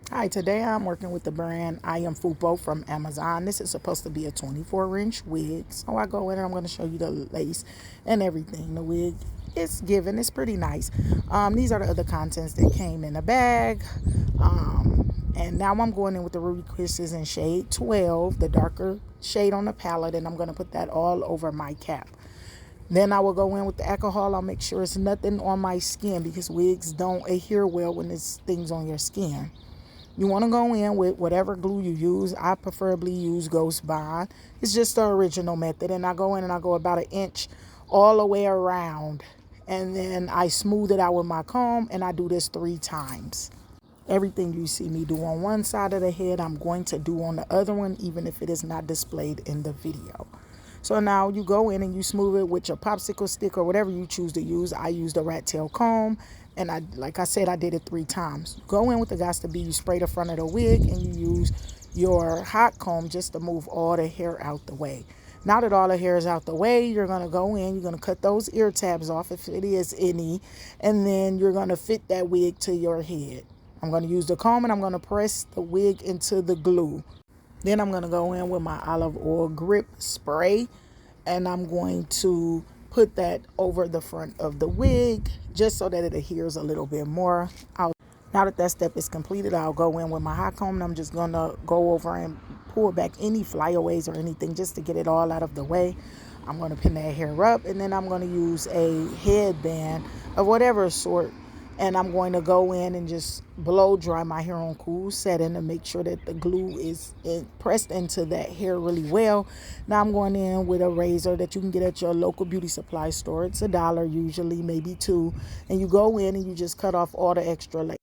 Hi, today I'm working with the brand I Am Fupo from Amazon. This is supposed to be a 24-inch wig. So I go in and I'm going to show you the lace and everything. The wig is given. It's pretty nice. These are the other contents that came in the bag. And now I'm going in with the Ruby Kisses in shade 12, the darker shade on the palette, and I'm going to put that all over my cap. Then I will go in with the alcohol. I'll make sure it's nothing on my skin because wigs don't adhere well when there's things on your skin. You want to go in with whatever glue you use. I preferably use Ghost Bond. It's just the original method. And I go in and I go about an inch all the way around. And then I smooth it out with my comb, and I do this 3 times. Everything you see me do on one side of the head, I'm going to do on the other one, even if it is not displayed in the video. So now you go in and you smooth it with your popsicle stick or whatever you choose to use. I used a rat tail comb, and like I said, I did it 3 times. Go in with the Gots to Be. You spray the front of the wig and you use your hot comb just to move all the hair out the way. Now that all the hair is out the way, you're going to go in, you're going to cut those ear tabs off if it is any, and then you're going to fit that wig to your head. I'm going to use the comb and I'm going to press the wig into the glue. Then I'm going to go in with my olive oil grip spray, and I'm going to put that over the front of the wig just so that it adheres a little bit more. Now that that step is completed, I'll go in with my hot comb and I'm just going to go over and pull back any flyaways or anything just to get it all out of the way. I'm going to pin that hair up, and then I'm going to use a headband of whatever sort, and I'm going to go in and just blow dry my hair on cool setting to make sure that the glue is pressed into that hair really well. Now I'm going in with a razor that you can get at your local beauty supply store. It's $1 usually, maybe $2, and you go in and you just cut off all the extra layers.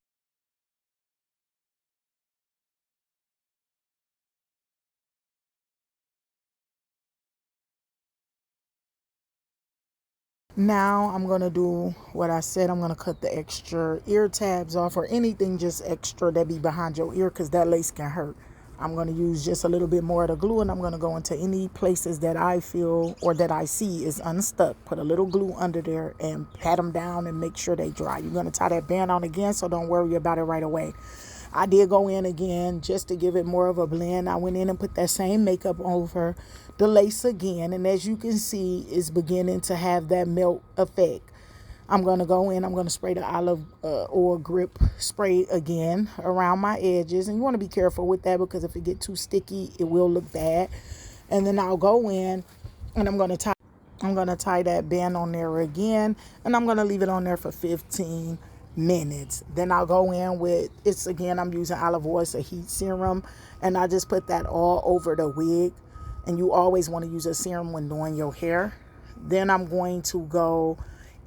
Now I'm going to do what I said. I'm going to cut the extra ear tabs off or anything just extra that be behind your ear, because that lace can hurt. I'm going to use just a little bit more of the glue, and I'm going to go into any places that I feel or that I see is unstuck. Put a little glue under there and pat them down and make sure they dry. You're going to tie that band on again, so don't worry about it right away. I did go in again just to give it more of a blend. I went in and put that same makeup over the lace again, and as you can see, it's beginning to have that melt effect. I'm going to go in, I'm going to spray the olive oil grip spray again around my edges, and you want to be careful with that because if it get too sticky, it will look bad. And then I'll go in and I'm going to tie that band on there again, and I'm going to leave it on there for 15 minutes. Then I'll go in with, it's again, I'm using olive oil, it's a heat serum, and I just put that all over the wig. And you always want to use a serum when doing your hair. Then I'm going to go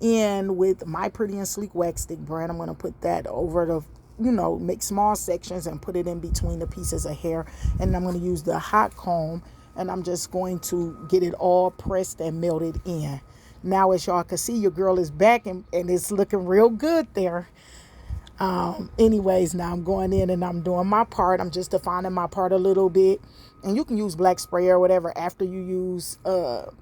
in with my Pretty and Sleek Wax Stick brand. I'm going to put that over the, make small sections and put it in between the pieces of hair. And I'm going to use the hot comb, and I'm just going to get it all pressed and melted in. Now, as y'all can see, your girl is back, and it's looking real good there. Anyways, now I'm going in and I'm doing my part. I'm just defining my part a little bit. And you can use black spray or whatever after you use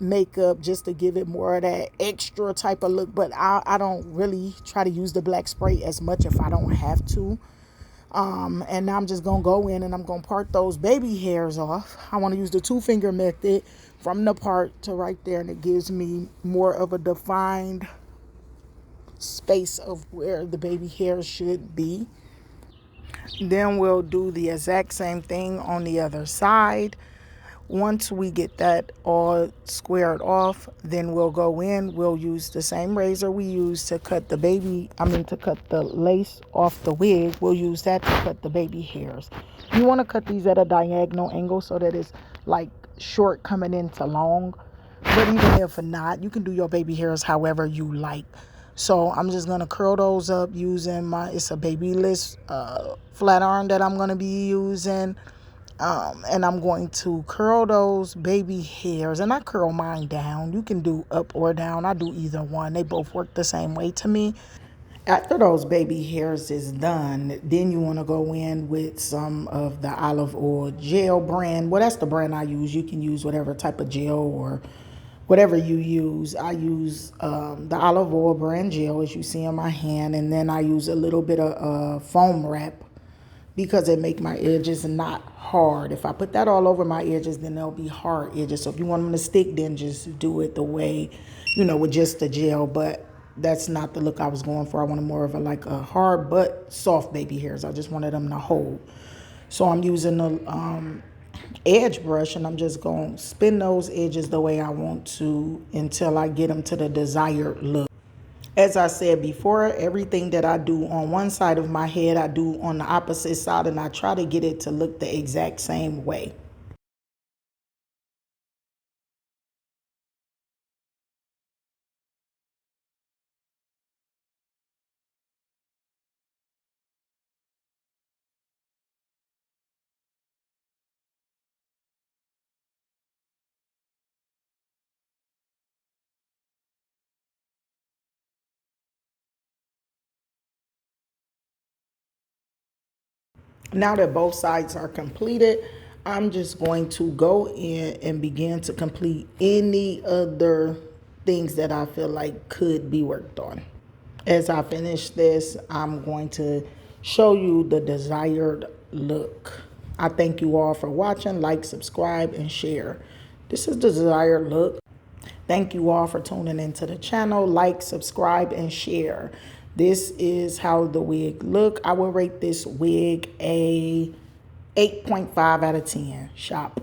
makeup just to give it more of that extra type of look. But I don't really try to use the black spray as much if I don't have to. And now I'm just going to go in and I'm going to part those baby hairs off. I want to use the 2-finger method from the part to right there. And it gives me more of a defined space of where the baby hair should be. Then we'll do the exact same thing on the other side. Once we get that all squared off, then we'll go in, we'll use the same razor we use to cut to cut the lace off the wig. We'll use that to cut the baby hairs. You want to cut these at a diagonal angle so that it's like short coming into long. But even if not, you can do your baby hairs however you like. So I'm just going to curl those up using it's a Babyliss flat iron that I'm going to be using. And I'm going to curl those baby hairs, and I curl mine down. You can do up or down. I do either one. They both work the same way to me. After those baby hairs is done, then you want to go in with some of the olive oil gel brand. Well, that's the brand I use. You can use whatever type of gel or whatever you use. I use the olive oil brand gel, as you see in my hand, and then I use a little bit of foam wrap because it make my edges not hard. If I put that all over my edges, then they'll be hard edges. So if you want them to stick, then just do it the way, with just the gel. But that's not the look I was going for. I wanted more of a hard but soft baby hairs. I just wanted them to hold. So I'm using the edge brush, and I'm just going to spin those edges the way I want to until I get them to the desired look. As I said before, everything that I do on one side of my head, I do on the opposite side, and I try to get it to look the exact same way. Now that both sides are completed, I'm just going to go in and begin to complete any other things that I feel like could be worked on. As I finish this, I'm going to show you the desired look. I thank you all for watching. Like, subscribe, and share. This is the desired look. Thank you all for tuning into the channel. Like, subscribe, and share. This is how the wig look. I will rate this wig a 8.5 out of 10. Shop.